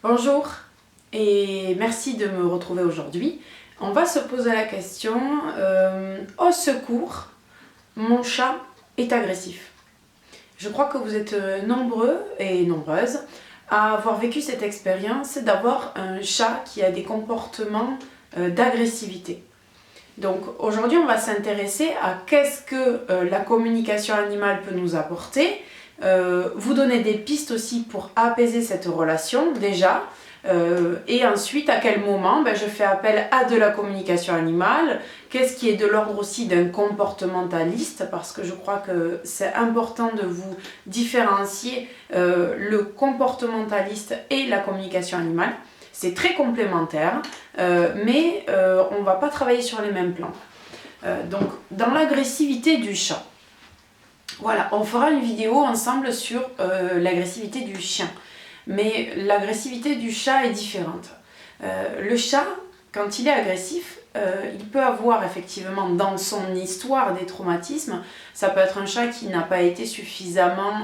Bonjour et merci de me retrouver aujourd'hui. On va se poser la question, au secours, mon chat est agressif. Je crois que vous êtes nombreux et nombreuses à avoir vécu cette expérience d'avoir un chat qui a des comportements d'agressivité. Donc aujourd'hui on va s'intéresser à qu'est-ce que la communication animale peut nous apporter, vous donner des pistes aussi pour apaiser cette relation déjà, et ensuite à quel moment je fais appel à de la communication animale, qu'est-ce qui est de l'ordre aussi d'un comportementaliste, parce que je crois que c'est important de vous différencier le comportementaliste et la communication animale. C'est très complémentaire, mais on ne va pas travailler sur les mêmes plans. Donc, dans l'agressivité du chat, voilà, on fera une vidéo ensemble sur l'agressivité du chien. Mais l'agressivité du chat est différente. Le chat, quand il est agressif, il peut avoir effectivement dans son histoire des traumatismes. Ça peut être un chat qui n'a pas été suffisamment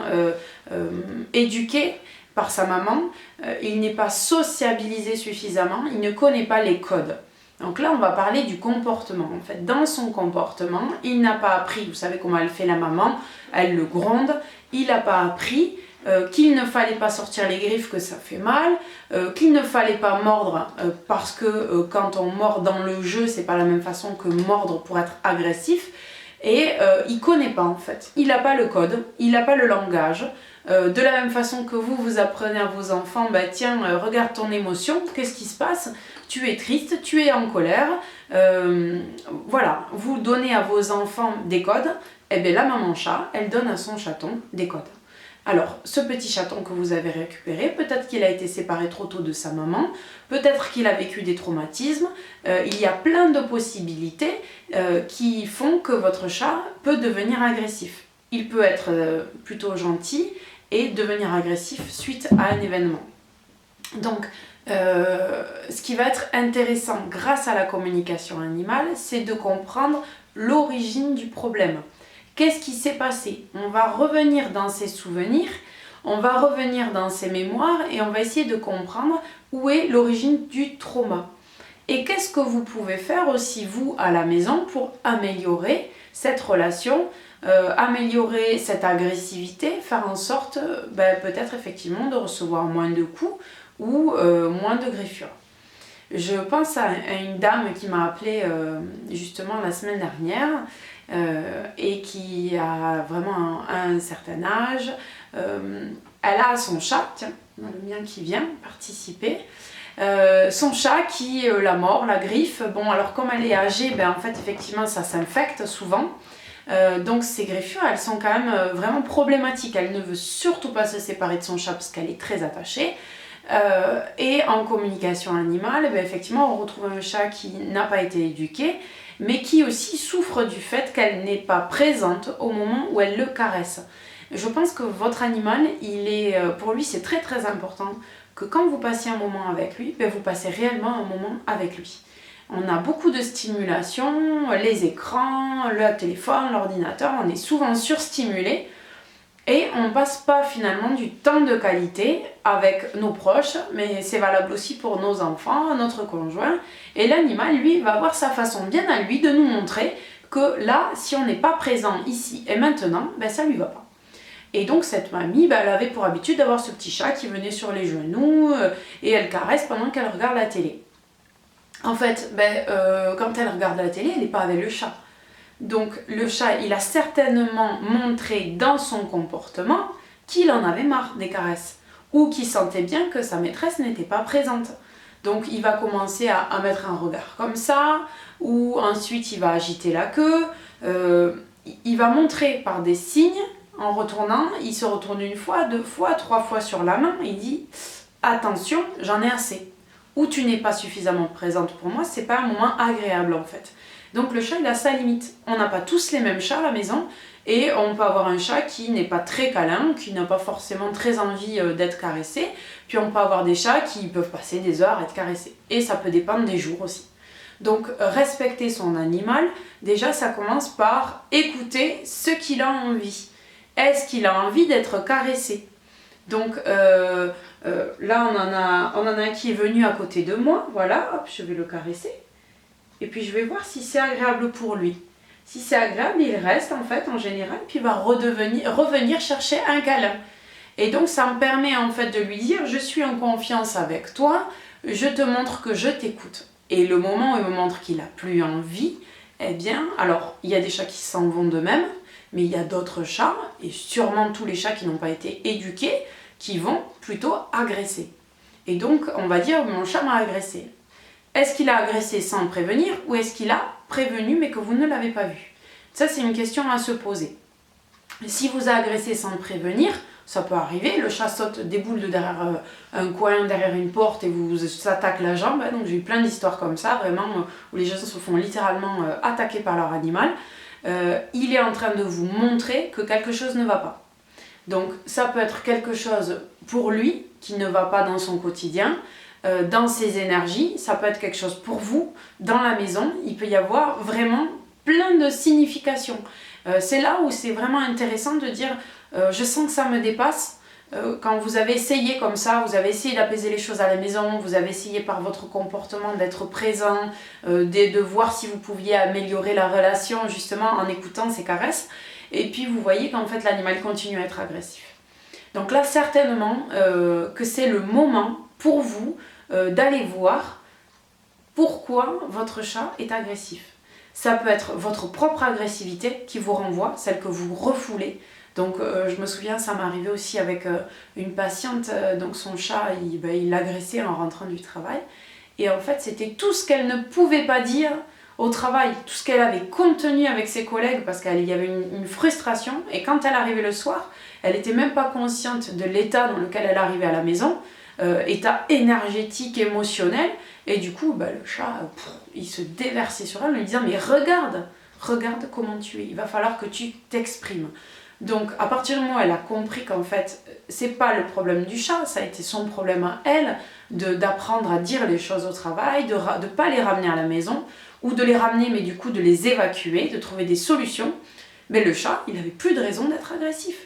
éduqué par sa maman, il n'est pas sociabilisé suffisamment, il ne connaît pas les codes. Donc là, on va parler du comportement. En fait, dans son comportement, il n'a pas appris, vous savez comment elle fait la maman, elle le gronde, il n'a pas appris qu'il ne fallait pas sortir les griffes, que ça fait mal, qu'il ne fallait pas mordre, parce que quand on mord dans le jeu, c'est pas la même façon que mordre pour être agressif. Et il connaît pas en fait, il n'a pas le code, il n'a pas le langage. De la même façon que vous apprenez à vos enfants, tiens, regarde ton émotion, qu'est-ce qui se passe? Tu es triste, tu es en colère. Voilà, vous donnez à vos enfants des codes, et bien la maman chat, elle donne à son chaton des codes. Alors, ce petit chaton que vous avez récupéré, peut-être qu'il a été séparé trop tôt de sa maman, peut-être qu'il a vécu des traumatismes, il y a plein de possibilités qui font que votre chat peut devenir agressif. Il peut être plutôt gentil et devenir agressif suite à un événement. Donc, ce qui va être intéressant grâce à la communication animale, c'est de comprendre l'origine du problème. Qu'est-ce qui s'est passé? On va revenir dans ses souvenirs, on va revenir dans ses mémoires et on va essayer de comprendre où est l'origine du trauma. Et qu'est-ce que vous pouvez faire aussi vous à la maison pour améliorer cette relation, améliorer cette agressivité, faire en sorte peut-être effectivement de recevoir moins de coups ou moins de griffures. Je pense à une dame qui m'a appelée justement la semaine dernière et qui a vraiment un certain âge. Elle a son chat, tiens, le mien qui vient participer. Son chat qui la mord, la griffe. Bon, alors comme elle est âgée, en fait effectivement ça s'infecte souvent. Donc ces griffures, elles sont quand même vraiment problématiques. Elle ne veut surtout pas se séparer de son chat parce qu'elle est très attachée. Et en communication animale, effectivement on retrouve un chat qui n'a pas été éduqué, mais qui aussi souffre du fait qu'elle n'est pas présente au moment où elle le caresse. Je pense que votre animal, pour lui c'est très très important que quand vous passez un moment avec lui, vous passez réellement un moment avec lui. On a beaucoup de stimulation, les écrans, le téléphone, l'ordinateur, on est souvent surstimulé et on ne passe pas finalement du temps de qualité avec nos proches, mais c'est valable aussi pour nos enfants, notre conjoint. Et l'animal, lui, va avoir sa façon bien à lui de nous montrer que là, si on n'est pas présent ici et maintenant, ça ne lui va pas. Et donc cette mamie, elle avait pour habitude d'avoir ce petit chat qui venait sur les genoux et elle caresse pendant qu'elle regarde la télé. En fait, quand elle regarde la télé, elle n'est pas avec le chat. Donc le chat, il a certainement montré dans son comportement qu'il en avait marre des caresses ou qu'il sentait bien que sa maîtresse n'était pas présente. Donc il va commencer à mettre un regard comme ça, ou ensuite il va agiter la queue, il va montrer par des signes. En retournant, il se retourne une fois, 2 fois, 3 fois sur la main, il dit « Attention, j'en ai assez ». Ou tu n'es pas suffisamment présente pour moi, c'est pas un moment agréable en fait. Donc le chat, il a sa limite. On n'a pas tous les mêmes chats à la maison et on peut avoir un chat qui n'est pas très câlin, qui n'a pas forcément très envie d'être caressé. Puis on peut avoir des chats qui peuvent passer des heures à être caressés. Et ça peut dépendre des jours aussi. Donc respecter son animal, déjà ça commence par écouter ce qu'il a envie. Est-ce qu'il a envie d'être caressé? Donc là, on en a un qui est venu à côté de moi. Voilà, hop, je vais le caresser. Et puis je vais voir si c'est agréable pour lui. Si c'est agréable, il reste en fait en général, puis il va revenir chercher un câlin. Et donc ça me permet en fait de lui dire je suis en confiance avec toi, je te montre que je t'écoute. Et le moment où il me montre qu'il n'a plus envie, eh bien, alors il y a des chats qui s'en vont d'eux-mêmes, mais il y a d'autres chats, et sûrement tous les chats qui n'ont pas été éduqués, qui vont plutôt agresser. Et donc on va dire mon chat m'a agressé. Est-ce qu'il a agressé sans le prévenir ou est-ce qu'il a prévenu mais que vous ne l'avez pas vu? Ça c'est une question à se poser. Si vous a agressé sans le prévenir, ça peut arriver, le chat saute, déboule de derrière un coin, derrière une porte et vous attaque la jambe. Donc j'ai eu plein d'histoires comme ça, vraiment, où les gens se font littéralement attaquer par leur animal. Il est en train de vous montrer que quelque chose ne va pas. Donc ça peut être quelque chose pour lui qui ne va pas dans son quotidien, dans ses énergies, ça peut être quelque chose pour vous, dans la maison, il peut y avoir vraiment plein de significations. C'est là où c'est vraiment intéressant de dire je sens que ça me dépasse. Quand vous avez essayé comme ça, vous avez essayé d'apaiser les choses à la maison, vous avez essayé par votre comportement d'être présent, de voir si vous pouviez améliorer la relation justement en écoutant ces caresses, et puis vous voyez qu'en fait l'animal continue à être agressif. Donc là certainement que c'est le moment pour vous d'aller voir pourquoi votre chat est agressif. Ça peut être votre propre agressivité qui vous renvoie, celle que vous refoulez. Donc je me souviens, ça m'est arrivé aussi avec une patiente, donc son chat, il l'agressait en rentrant du travail. Et en fait, c'était tout ce qu'elle ne pouvait pas dire au travail, tout ce qu'elle avait contenu avec ses collègues, parce qu'il y avait une frustration. Et quand elle arrivait le soir, elle n'était même pas consciente de l'état dans lequel elle arrivait à la maison, état énergétique, émotionnel. Et du coup, le chat, il se déversait sur elle en lui disant « Mais regarde comment tu es, il va falloir que tu t'exprimes. » Donc, à partir du moment où elle a compris qu'en fait, c'est pas le problème du chat, ça a été son problème à elle, d'apprendre à dire les choses au travail, de ne pas les ramener à la maison, ou de les ramener, mais du coup de les évacuer, de trouver des solutions, mais le chat, il n'avait plus de raison d'être agressif.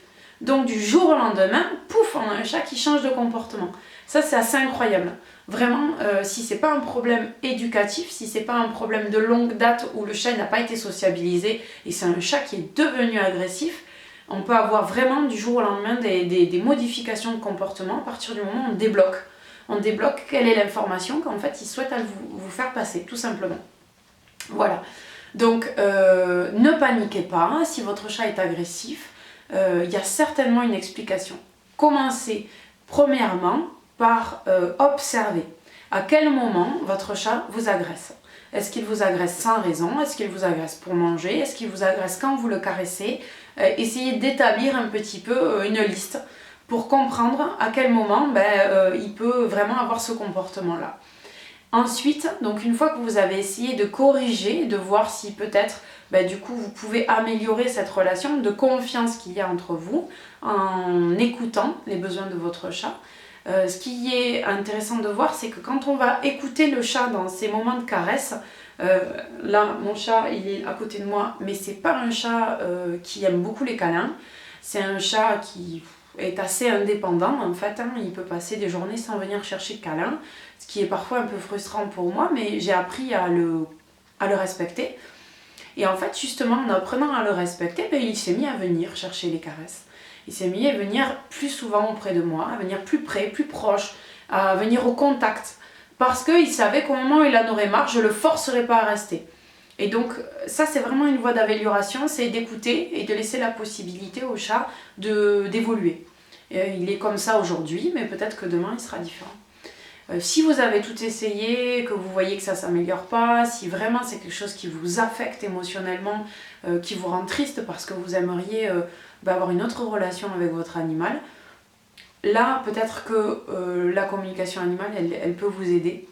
Donc, du jour au lendemain, pouf, on a un chat qui change de comportement. Ça, c'est assez incroyable. Vraiment, si c'est pas un problème éducatif, si c'est pas un problème de longue date où le chat n'a pas été sociabilisé et c'est un chat qui est devenu agressif, on peut avoir vraiment du jour au lendemain des modifications de comportement à partir du moment où on débloque. On débloque quelle est l'information qu'en fait il souhaite vous faire passer, tout simplement. Voilà. Donc, ne paniquez pas, hein, si votre chat est agressif, il y a certainement une explication. Commencez premièrement par observer à quel moment votre chat vous agresse. Est-ce qu'il vous agresse sans raison? Est-ce qu'il vous agresse pour manger? Est-ce qu'il vous agresse quand vous le caressez? Essayez d'établir un petit peu une liste pour comprendre à quel moment il peut vraiment avoir ce comportement-là. Ensuite, donc une fois que vous avez essayé de corriger, de voir si peut-être du coup vous pouvez améliorer cette relation de confiance qu'il y a entre vous en écoutant les besoins de votre chat. Ce qui est intéressant de voir, c'est que quand on va écouter le chat dans ces moments de caresse, là mon chat il est à côté de moi, mais c'est pas un chat qui aime beaucoup les câlins, c'est un chat qui est assez indépendant en fait, hein. Il peut passer des journées sans venir chercher de câlins, ce qui est parfois un peu frustrant pour moi, mais j'ai appris à le respecter. Et en fait justement en apprenant à le respecter, il s'est mis à venir chercher les caresses. Il s'est mis à venir plus souvent auprès de moi, à venir plus près, plus proche, à venir au contact. Parce qu'il savait qu'au moment où il en aurait marre, je ne le forcerais pas à rester. Et donc ça c'est vraiment une voie d'amélioration, c'est d'écouter et de laisser la possibilité au chat d'évoluer. Il est comme ça aujourd'hui, mais peut-être que demain il sera différent. Si vous avez tout essayé, que vous voyez que ça ne s'améliore pas, si vraiment c'est quelque chose qui vous affecte émotionnellement, qui vous rend triste parce que vous aimeriez avoir une autre relation avec votre animal, là peut-être que la communication animale elle peut vous aider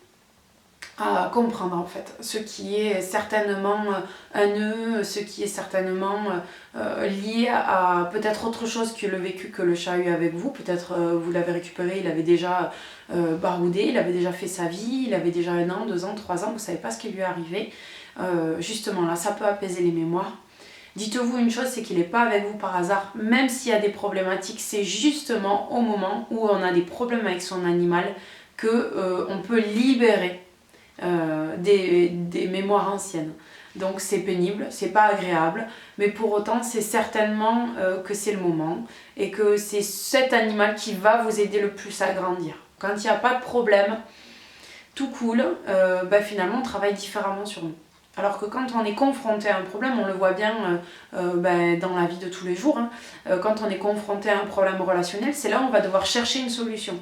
à comprendre en fait ce qui est certainement un nœud, ce qui est certainement lié à peut-être autre chose que le vécu que le chat a eu avec vous. Peut-être vous l'avez récupéré, il avait déjà baroudé, il avait déjà fait sa vie, il avait déjà 1 an, 2 ans, 3 ans, vous ne savez pas ce qui lui est arrivé. Justement là, ça peut apaiser les mémoires. Dites-vous une chose, c'est qu'il n'est pas avec vous par hasard. Même s'il y a des problématiques, c'est justement au moment où on a des problèmes avec son animal que on peut libérer des mémoires anciennes. Donc c'est pénible, c'est pas agréable, mais pour autant c'est certainement que c'est le moment et que c'est cet animal qui va vous aider le plus à grandir. Quand il n'y a pas de problème, tout cool, finalement on travaille différemment sur nous. Alors que quand on est confronté à un problème, on le voit bien dans la vie de tous les jours, quand on est confronté à un problème relationnel, c'est là où on va devoir chercher une solution.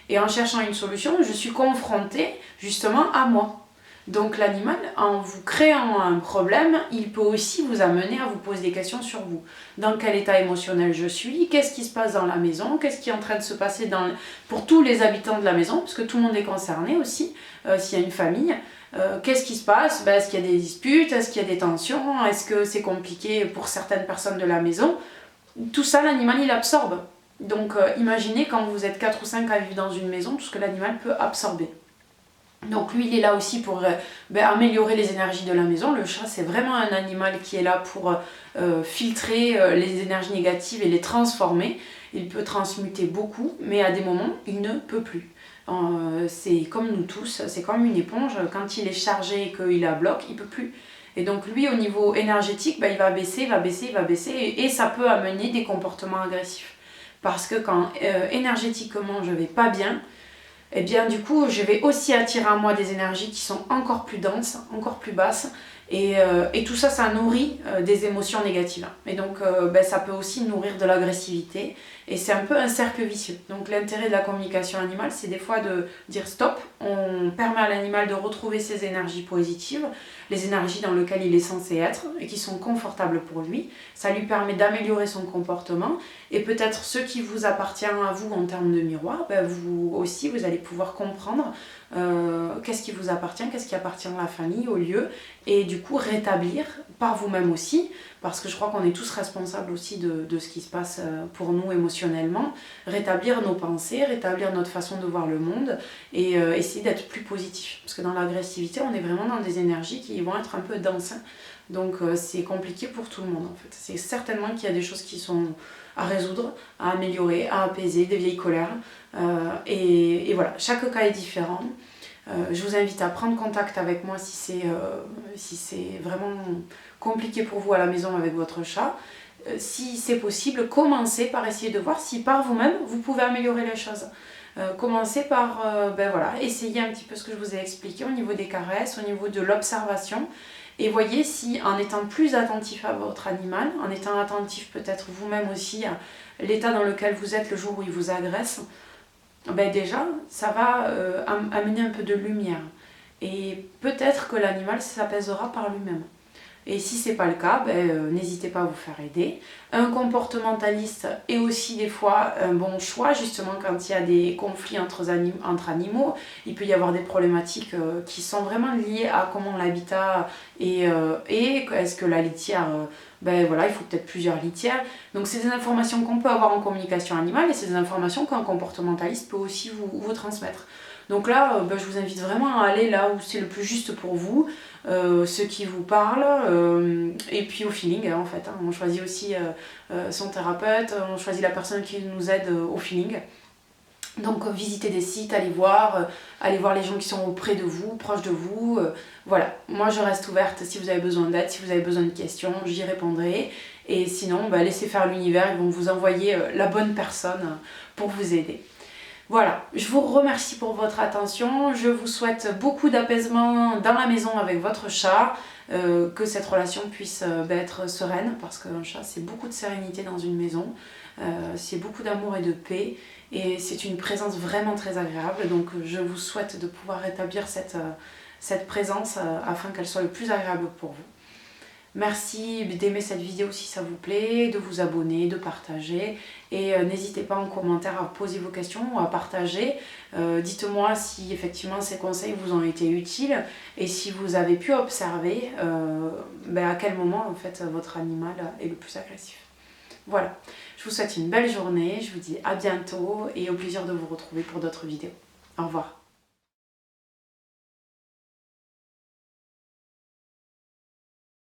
Et en cherchant une solution, je suis confrontée justement à moi. Donc l'animal, en vous créant un problème, il peut aussi vous amener à vous poser des questions sur vous. Dans quel état émotionnel je suis? Qu'est-ce qui se passe dans la maison? Qu'est-ce qui est en train de se passer pour tous les habitants de la maison? Parce que tout le monde est concerné aussi, s'il y a une famille. Qu'est-ce qui se passe? Est-ce qu'il y a des disputes? Est-ce qu'il y a des tensions? Est-ce que c'est compliqué pour certaines personnes de la maison? Tout ça, l'animal, il absorbe. Donc imaginez quand vous êtes 4 ou 5 à vivre dans une maison, tout ce que l'animal peut absorber. Donc lui, il est là aussi pour améliorer les énergies de la maison. Le chat, c'est vraiment un animal qui est là pour filtrer les énergies négatives et les transformer. Il peut transmuter beaucoup, mais à des moments, il ne peut plus. C'est comme nous tous, c'est comme une éponge. Quand il est chargé et qu'il est à bloc, il ne peut plus. Et donc lui, au niveau énergétique, il va baisser, il va baisser, il va baisser. Et ça peut amener des comportements agressifs. Parce que quand énergétiquement, je ne vais pas bien, et bien du coup je vais aussi attirer à moi des énergies qui sont encore plus denses, encore plus basses et tout ça, ça nourrit des émotions négatives. Et donc ça peut aussi nourrir de l'agressivité et c'est un peu un cercle vicieux. Donc l'intérêt de la communication animale, c'est des fois de dire stop, on permet à l'animal de retrouver ses énergies positives, les énergies dans lesquelles il est censé être et qui sont confortables pour lui. Ça lui permet d'améliorer son comportement et peut-être ce qui vous appartient à vous en termes de miroir, vous aussi vous allez pouvoir comprendre qu'est-ce qui vous appartient, qu'est-ce qui appartient à la famille, au lieu, et du coup rétablir par vous-même aussi, parce que je crois qu'on est tous responsables aussi de ce qui se passe pour nous émotionnellement, rétablir nos pensées, rétablir notre façon de voir le monde et essayer d'être plus positif. Parce que dans l'agressivité, on est vraiment dans des énergies qui vont être un peu denses. Donc c'est compliqué pour tout le monde en fait. C'est certainement qu'il y a des choses qui sont à résoudre, à améliorer, à apaiser, des vieilles colères. Et voilà, chaque cas est différent. Je vous invite à prendre contact avec moi si c'est vraiment compliqué pour vous à la maison avec votre chat. Si c'est possible, commencez par essayer de voir si par vous-même vous pouvez améliorer les choses. Commencez par essayer un petit peu ce que je vous ai expliqué au niveau des caresses, au niveau de l'observation. Et voyez si en étant plus attentif à votre animal, en étant attentif peut-être vous-même aussi à l'état dans lequel vous êtes le jour où il vous agresse, déjà ça va amener un peu de lumière. Et peut-être que l'animal s'apaisera par lui-même. Et si c'est pas le cas, n'hésitez pas à vous faire aider. Un comportementaliste est aussi des fois un bon choix, justement quand il y a des conflits entre animaux. Il peut y avoir des problématiques qui sont vraiment liées à comment l'habitat est, et est-ce que la litière, il faut peut-être plusieurs litières. Donc c'est des informations qu'on peut avoir en communication animale et c'est des informations qu'un comportementaliste peut aussi vous transmettre. Donc là, je vous invite vraiment à aller là où c'est le plus juste pour vous, ce qui vous parle, et puis au feeling en fait. On choisit aussi son thérapeute, on choisit la personne qui nous aide au feeling. Donc visitez des sites, allez voir les gens qui sont auprès de vous, proches de vous. Voilà, moi je reste ouverte si vous avez besoin d'aide, si vous avez besoin de questions, j'y répondrai. Et sinon, laissez faire l'univers, ils vont vous envoyer la bonne personne pour vous aider. Voilà, je vous remercie pour votre attention, je vous souhaite beaucoup d'apaisement dans la maison avec votre chat, que cette relation puisse être sereine, parce qu'un chat c'est beaucoup de sérénité dans une maison, c'est beaucoup d'amour et de paix, et c'est une présence vraiment très agréable, donc je vous souhaite de pouvoir rétablir cette présence afin qu'elle soit le plus agréable pour vous. Merci d'aimer cette vidéo si ça vous plaît, de vous abonner, de partager et n'hésitez pas en commentaire à poser vos questions ou à partager. Dites-moi si effectivement ces conseils vous ont été utiles et si vous avez pu observer à quel moment en fait votre animal est le plus agressif. Voilà, je vous souhaite une belle journée, je vous dis à bientôt et au plaisir de vous retrouver pour d'autres vidéos. Au revoir.